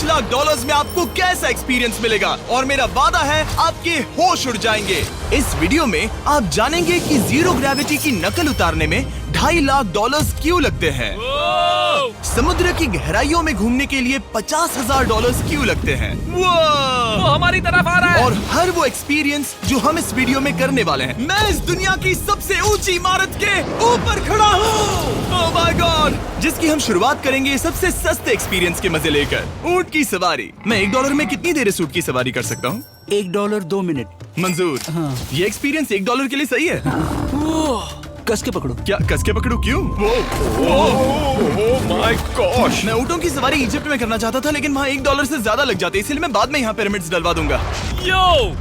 Lakh dollars में आपको कैसा एक्सपीरियंस मिलेगा और मेरा वादा है आपके होश उड़ जाएंगे। इस वीडियो में आप जानेंगे कि जीरो ग्रेविटी की नकल उतारने में 2.5 लाख डॉलर्स क्यों लगते हैं, समुद्र की गहराइयों में घूमने के लिए 50,000 डॉलर्स क्यों लगते हैं, वो हमारी तरफ आ रहा है। और हर वो एक्सपीरियंस जो हम इस वीडियो में करने वाले हैं। मैं इस दुनिया की सबसे ऊंची इमारत के ऊपर खड़ा हूँ, ओह माय गॉड, जिसकी हम शुरुआत करेंगे सबसे सस्ते एक्सपीरियंस के मजे लेकर, ऊंट की सवारी। मैं $1 में कितनी देर इस ऊंट की सवारी कर सकता हूँ? $1 2 मिनट। मंजूर। हाँ। ये एक्सपीरियंस $1 के लिए सही है। कस के पकड़ो। क्या कस के पकड़ू? क्यों? Oh my gosh. मैं ऊँटों की सवारी इजिप्ट में करना चाहता था, लेकिन वहाँ $1 से ज्यादा लग जाते, इसलिए मैं बाद में यहाँ पिरामिड्स डलवा दूंगा। यो,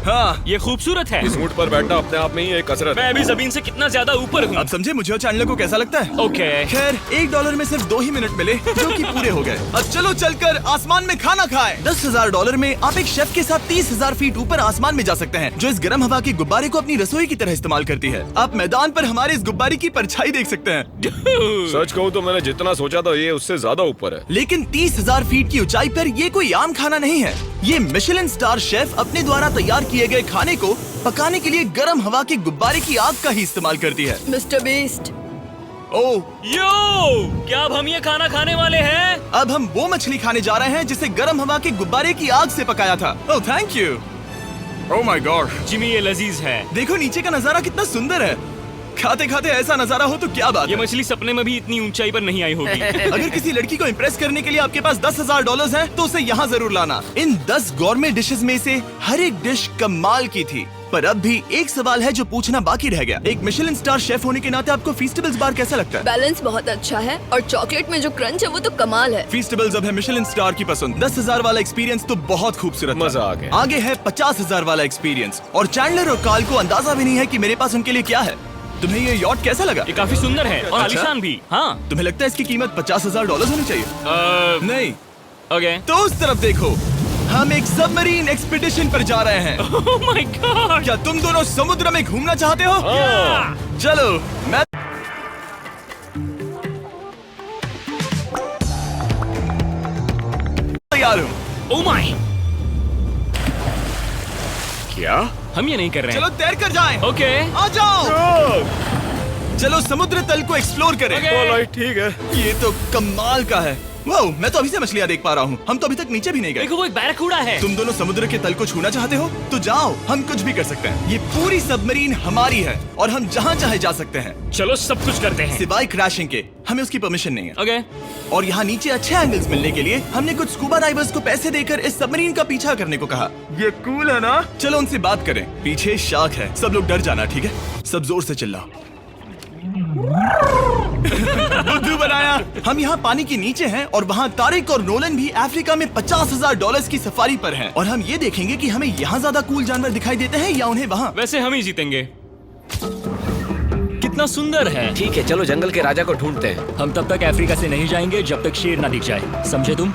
हाँ, ये खूबसूरत है। इस ऊंट पर बैठना अपने आप में ही एक कसरत मैं है। अभी जमीन से कितना ज्यादा ऊपर हूँ। अब समझे मुझे और चैंडलर को कैसा लगता है? ओके। खैर, $1 में सिर्फ 2 ही मिनट मिले, जो कि पूरे हो गए। अब चलो चलकर आसमान में खाना खाएं। $10,000 में आप एक शेफ के साथ 30,000 फीट ऊपर आसमान में जा सकते हैं, जो इस गर्म हवा के गुब्बारे को अपनी रसोई की तरह इस्तेमाल करती है। आप मैदान पर हमारे इस गुब्बारे की परछाई देख सकते हैं। सच कहूँ तो मैंने जितना सोचा था ये उससे ज्यादा ऊपर है। लेकिन 30,000 फीट की ऊंचाई पर ये कोई आम खाना नहीं है। ये मिशेलिन स्टार शेफ अपने द्वारा तैयार किए गए खाने को पकाने के लिए गर्म हवा के गुब्बारे की आग का ही इस्तेमाल करती है। मिस्टर बीस्ट, ओह, यो, क्या अब हम ये खाना खाने वाले हैं? अब हम वो मछली खाने जा रहे हैं जिसे गर्म हवा के गुब्बारे की आग से पकाया था। Oh thank you. Oh my God, Jimmy ये लजीज है। देखो नीचे का नजारा कितना सुंदर है। खाते खाते ऐसा नजारा हो तो क्या बात ये है। मछली सपने में भी इतनी ऊंचाई पर नहीं आई होगी। अगर किसी लड़की को इम्प्रेस करने के लिए आपके पास $10,000 है तो उसे यहाँ जरूर लाना। इन 10 गौरमेट डिशेस में से हर एक डिश कमाल की थी, पर अब भी एक सवाल है जो पूछना बाकी रह गया। एक मिशेलिन स्टार शेफ होने के नाते आपको फीस्टेबल्स बार कैसा लगता है? बैलेंस बहुत अच्छा है और चॉकलेट में जो क्रंच है वो तो कमाल है। फीस्टेबल्स अब है मिशेलिन स्टार की पसंद। 10,000 वाला एक्सपीरियंस तो बहुत खूबसूरत था। मजा आ गया। आगे है 50,000 वाला एक्सपीरियंस, और चैंडलर और कार्ल को अंदाजा भी नहीं है कि मेरे पास उनके लिए क्या है। तुम्हें ये यॉट कैसा लगा? ये काफी सुंदर है और अच्छा? आलीशान भी। हाँ। तुम्हें लगता है इसकी कीमत $50,000 होनी चाहिए? नहीं। ओके। तो उस तरफ देखो, हम एक सबमरीन एक्सपीडिशन पर जा रहे हैं। Oh my God. क्या तुम दोनों समुद्र में घूमना चाहते हो? चलो, मैं तैयार हूँ। ओह माय, क्या? हम ये नहीं कर रहे हैं। चलो तैर कर जाएं। ओके। आ जाओ। चलो समुद्र तल को एक्सप्लोर करें। ओके। ऑलराइट, ठीक है। ये तो कमाल का है। वाओ, मैं तो अभी से मछलियाँ देख पा रहा हूँ। हम तो अभी तक नीचे भी नहीं गए। देखो वो एक बैरकूडा है। तुम दोनों समुद्र के तल को छूना चाहते हो तो जाओ, हम कुछ भी कर सकते हैं। ये पूरी सबमरीन हमारी है और हम जहाँ चाहे जा सकते हैं, चलो सब कुछ करते हैं। सिवाय क्रैशिंग के। हमें उसकी परमिशन नहीं है। ओके। और यहाँ नीचे अच्छे एंगल्स मिलने के लिए हमने कुछ स्कूबा डाइवर्स को पैसे देकर इस सबमरीन का पीछा करने को कहा। ये कूल है ना? चलो उनसे बात करें। पीछे शार्क है, सब लोग डर जाना, ठीक है? सब जोर से चिल्लाओ। बुद्धू बनाया। हम यहाँ पानी के नीचे हैं और वहाँ तारिक और नोलन भी अफ्रीका में $50,000 की सफारी पर हैं। और हम ये देखेंगे कि हमें यहाँ ज्यादा कूल जानवर दिखाई देते हैं या उन्हें वहाँ। वैसे हम ही जीतेंगे। कितना सुंदर है। ठीक है, चलो जंगल के राजा को ढूंढते हैं। हम तब तक अफ्रीका से नहीं जाएंगे जब तक शेर ना दिख जाए, समझे तुम?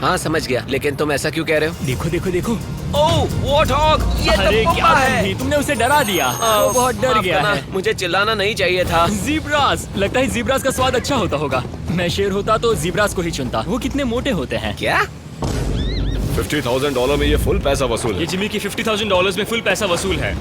हाँ समझ गया, लेकिन तुम ऐसा क्यों कह रहे हो? देखो देखो देखो। ओह वॉर्थॉग, ये अरे तो क्या पप्पा है। तुम तुमने उसे डरा दिया। वो बहुत डर माफ गया करना, है। मुझे चिल्लाना नहीं चाहिए था। जीब्रास, लगता है जीब्रास का स्वाद अच्छा होता होगा। मैं शेर होता तो जीब्रास को ही चुनता। वो कितने मोटे होते हैं। क्या? $50,000 में ये फुल पैसा वसूल ये है। जिमी की $50,000 में फुल पैसा वसूल है।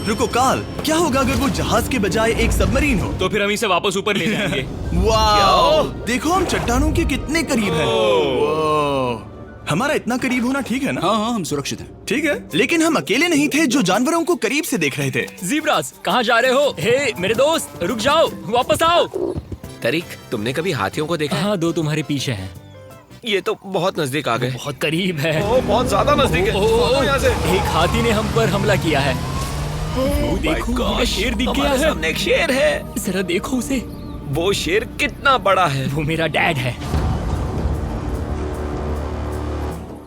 रुको कार्ल, क्या होगा अगर वो जहाज के बजाय एक सबमरीन हो? तो फिर हम इसे वापस ऊपर ले जाएंगे। वाह, देखो हम चट्टानों के कितने करीब हैं। वाह, हमारा इतना करीब होना ठीक है ना? हाँ हाँ, हम सुरक्षित हैं। ठीक है, लेकिन हम अकेले नहीं थे जो जानवरों को करीब से देख रहे थे। जीब्रास, कहाँ जा रहे हो? हे मेरे दोस्त, रुक जाओ, वापस आओ। तरीक, तुमने कभी हाथियों को देखा है? हाँ, 2 तुम्हारे पीछे हैं। ये तो बहुत नजदीक आ गए। बहुत करीब है। ओह, बहुत ज्यादा नजदीक है। भागो यहाँ से। एक हाथी ने हम पर हमला किया है। वो देखो, My हमें gosh, शेर दिख गया हमारे है। सामने एक शेर है। जरा देखो उसे। वो शेर कितना बड़ा है। वो मेरा डैड है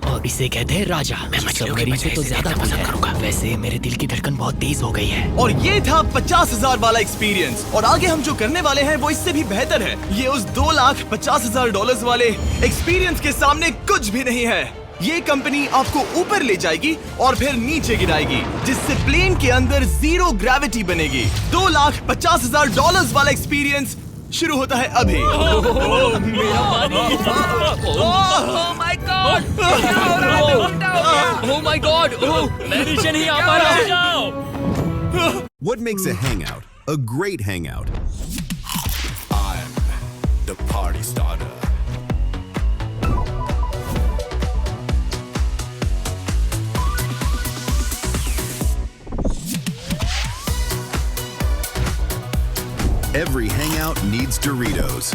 और इसे कहते हैं राजा। मैं मछलियों की सबमरीन वजह से तो से ज्यादा देखना दूर पसंद है। करूंगा। वैसे मेरे दिल की धड़कन बहुत तेज हो गई है। और ये था 50,000 वाला एक्सपीरियंस, और आगे हम जो करने वाले हैं वो इससे भी बेहतर है। ये उस $2,50,000 वाले एक्सपीरियंस के सामने कुछ भी नहीं है। ये कंपनी आपको ऊपर ले जाएगी और फिर नीचे गिराएगी, जिससे प्लेन के अंदर जीरो ग्रेविटी बनेगी। $2,50,000 वाला एक्सपीरियंस शुरू होता है अभी। मेरा पानी। Oh my God! मैं नीचे नहीं आ पा रहा हूँ। जाओ। What makes a hangout a great hangout? I'm the party starter. Every hangout needs Doritos.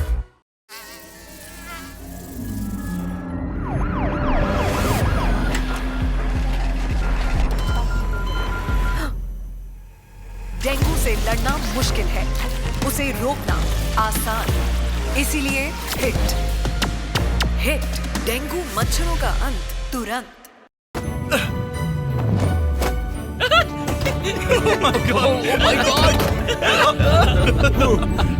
Dengue से लड़ना मुश्किल है, उसे रोकना आसान। इसीलिए हिट डेंगू मच्छरों का अंत तुरंत।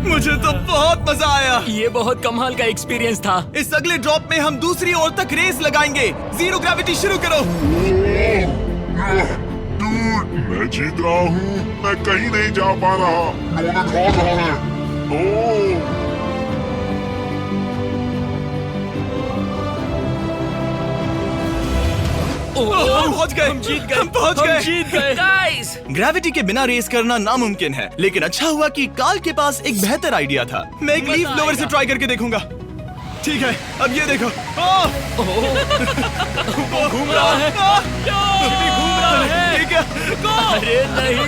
मुझे तो बहुत मजा आया। ये बहुत कमाल का एक्सपीरियंस था। इस अगले ड्रॉप में हम दूसरी ओर तक रेस लगाएंगे। जीरो ग्रेविटी शुरू करो। मैं जीत रहा हूँ, मैं कहीं नहीं जा पा रहा, नोलन भाग रहा है। ओह! हम पहुंच गए, हम जीत गए, हम पहुंच हम गए। जीत गए। गाइस, ग्रेविटी के बिना रेस करना नामुमकिन है, लेकिन अच्छा हुआ कि कार्ल के पास एक बेहतर आइडिया था। मैं एक लीफ ब्लोअर से ट्राई करके देखूंगा। ठीक है, अब ये देखो। घूम रहा है, घूम रहा है। ठीक है। अरे नहीं।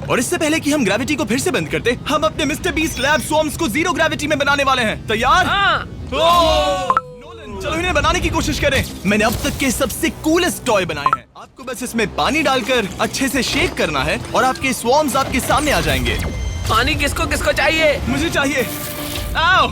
और इससे पहले कि हम ग्रेविटी को फिर से बंद करते, हम अपने मिस्टर बीस्ट लैब स्वॉर्म्स को जीरो ग्रेविटी में बनाने वाले हैं। तैयार? नोलन, चलो इन्हें बनाने की कोशिश करें। मैंने अब तक के सबसे कूलेस्ट टॉय बनाए हैं। आपको बस इसमें पानी डालकर अच्छे से शेक करना है और आपके स्वॉर्म्स आपके सामने आ जाएंगे। पानी किसको किसको चाहिए? मुझे चाहिए। आओ।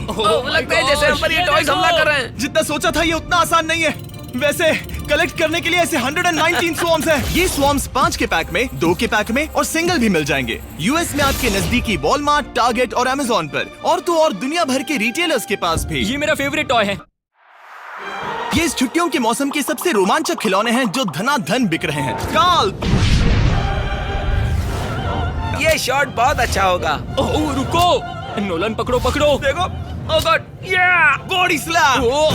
लगता है जैसे हम पर ये टॉयज हमला कर रहे हैं। जितना सोचा था ये उतना आसान नहीं है। वैसे कलेक्ट करने के लिए ऐसे 119 स्वॉर्म्स हैं। ये स्वॉर्म्स 5 के पैक में, 2 के पैक में और सिंगल भी मिल जाएंगे। यूएस में आपके नजदीकी वॉलमार्ट, टारगेट और अमेज़न पर, और तो और दुनिया भर के रिटेलर्स के पास भी। ये मेरा फेवरेट टॉय है। ये इस छुट्टियों के मौसम के सबसे रोमांचक खिलौने हैं जो धनाधन बिक रहे हैं। कार्ल, ये शॉट बहुत अच्छा होगा। ओह रुको, नोलन पकड़ो पकड़ो। देखो, ओह गॉड, या बॉडी स्लैम। ओह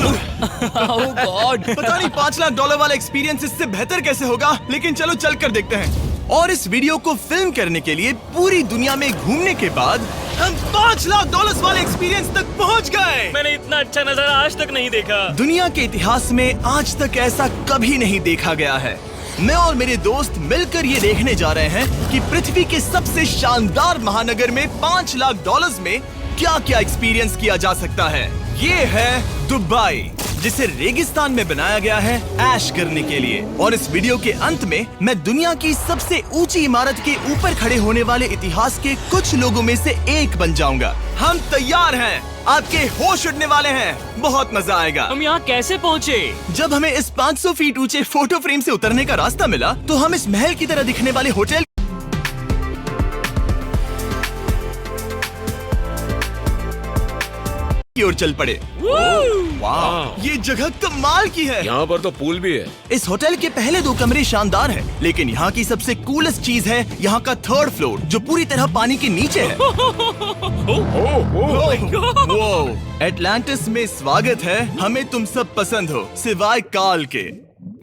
गॉड। पता नहीं $5 लाख वाला एक्सपीरियंस इससे बेहतर कैसे होगा, लेकिन चलो चल कर देखते हैं। और इस वीडियो को फिल्म करने के लिए पूरी दुनिया में घूमने के बाद हम $5 लाख वाले एक्सपीरियंस तक पहुंच गए। मैंने इतना अच्छा नजारा आज तक नहीं देखा। दुनिया के इतिहास में आज तक ऐसा कभी नहीं देखा गया है। मैं और मेरे दोस्त मिलकर ये देखने जा रहे हैं कि पृथ्वी के सबसे शानदार महानगर में $5 लाख में क्या क्या एक्सपीरियंस किया जा सकता है। ये है दुबई, जिसे रेगिस्तान में बनाया गया है ऐश करने के लिए। और इस वीडियो के अंत में मैं दुनिया की सबसे ऊंची इमारत के ऊपर खड़े होने वाले इतिहास के कुछ लोगों में से एक बन जाऊंगा। हम तैयार हैं, आपके होश उड़ने वाले हैं, बहुत मजा आएगा। हम यहाँ कैसे पहुँचे? जब हमें इस 500 फीट ऊंचे फोटो फ्रेम से उतरने का रास्ता मिला तो हम इस महल की तरह दिखने वाले होटल की ओर चल पड़े। वाह, ये जगह कमाल की है। यहाँ पर तो पूल भी है। इस होटल के पहले 2 कमरे शानदार हैं, लेकिन यहाँ की सबसे कूलेस्ट चीज है यहाँ का 3rd फ्लोर, जो पूरी तरह पानी के नीचे है। एटलांटिस में स्वागत है, हमें तुम सब पसंद हो सिवाय कार्ल के।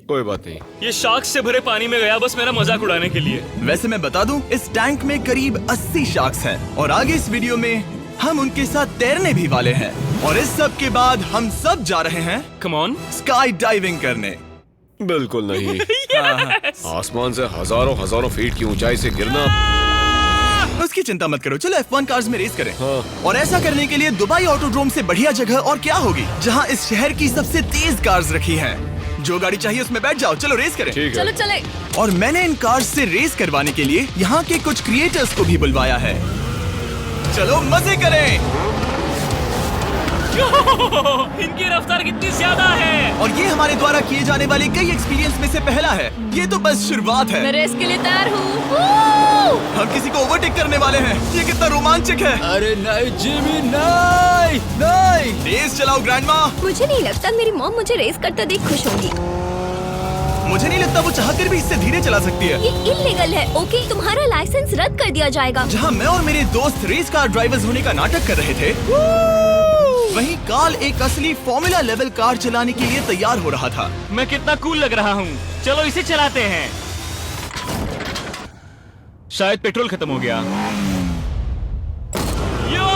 कोई बात नहीं। ये शार्क से भरे पानी में गया बस मेरा मजाक उड़ाने के लिए। वैसे मैं बता दूं, इस टैंक में करीब 80 शार्क्स हैं और आगे इस वीडियो में हम उनके साथ तैरने भी वाले हैं। और इस सब के बाद हम सब जा रहे हैं कम ऑन, स्काई डाइविंग करने। बिल्कुल नहीं। आसमान से हजारों फीट की ऊंचाई से गिरना। उसकी चिंता मत करो, चलो F1 कार्स में रेस करें। हाँ। और ऐसा करने के लिए दुबई ऑटोड्रोम से बढ़िया जगह और क्या होगी, जहां इस शहर की सबसे तेज कार्स रखी हैं। जो गाड़ी चाहिए उसमें बैठ जाओ, चलो रेस करें। ठीक है। चलो चले। और मैंने इन कार्स से रेस करवाने के लिए यहाँ के कुछ क्रिएटर्स को भी बुलवाया है। चलो मजे करें। इनकी रफ्तार कितनी ज्यादा है। और ये हमारे द्वारा किए जाने वाले कई एक्सपीरियंस में से पहला है। ये तो बस शुरुआत है। मैं रेस के लिए तैयार हूँ। हम किसी को ओवरटेक करने वाले हैं। ये कितना रोमांचक है। अरे नहीं जिमी, नहीं नहीं। रेस चलाओ ग्रैंडमा। मुझे नहीं लगता मेरी मॉम मुझे रेस करता देख खुश होंगी। मुझे नहीं लगता वो चाहकर भी इससे धीरे चला सकती है। ये इल्लीगल है। ओके, तुम्हारा लाइसेंस रद्द कर दिया जाएगा। जहाँ मैं और मेरे दोस्त रेस कार ड्राइवर्स होने का नाटक कर रहे थे, वहीं कार्ल एक असली फॉर्मूला लेवल कार चलाने के लिए तैयार हो रहा था। मैं कितना कूल लग रहा हूँ। चलो इसे चलाते हैं। शायद पेट्रोल खत्म हो गया। यो!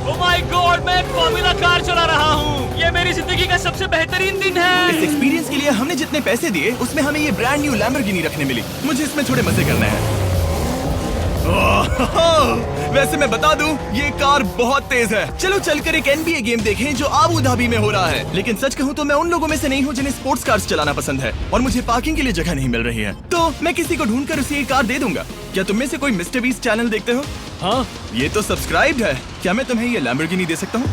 ओह माय गॉड, मैं एक फॉर्मूला कार चला रहा हूँ। ये मेरी जिंदगी का सबसे बेहतरीन दिन है। इस एक्सपीरियंस के लिए हमने जितने पैसे दिए उसमें हमें ये ब्रांड न्यू लैम्बोर्गिनी रखने मिली। मुझे इसमें थोड़े मजे करने हैं। वैसे मैं बता दूं, ये कार बहुत तेज है। चलो चलकर एक NBA गेम देखें जो आबू धाबी में हो रहा है। लेकिन सच कहूं तो मैं उन लोगों में से नहीं हूं जिन्हें स्पोर्ट्स कार्स चलाना पसंद है और मुझे पार्किंग के लिए जगह नहीं मिल रही है, तो मैं किसी को ढूंढकर उसे ये कार दे दूंगा। क्या तुम में से कोई मिस्टर बीस्ट चैनल देखते हो? हाँ? ये तो सब्सक्राइब्ड है। क्या मैं तुम्हें ये लैम्बोर्गिनी दे सकता हूँ?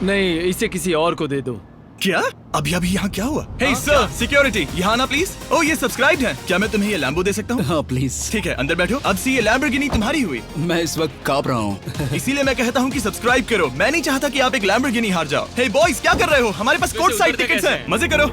नहीं, इसे किसी और को दे दो। क्या? अभी यहाँ क्या हुआ? हे सर, सिक्योरिटी, यहाँ आना प्लीज। ओह, ये सब्सक्राइब्ड है। क्या मैं तुम्हें ये लैम्बो दे सकता हूँ? हाँ प्लीज। ठीक है, अंदर बैठो। अब से ये लैम्बोर्गिनी तुम्हारी हुई। मैं इस वक्त कांप रहा हूँ। इसीलिए मैं कहता हूँ कि सब्सक्राइब करो। मैं नहीं चाहता कि आप एक लैम्बोर्गिनी हार जाओ। हे बॉयज, क्या कर रहे हो? हमारे पास कोर्ट साइड टिकट्स हैं। मजे करो।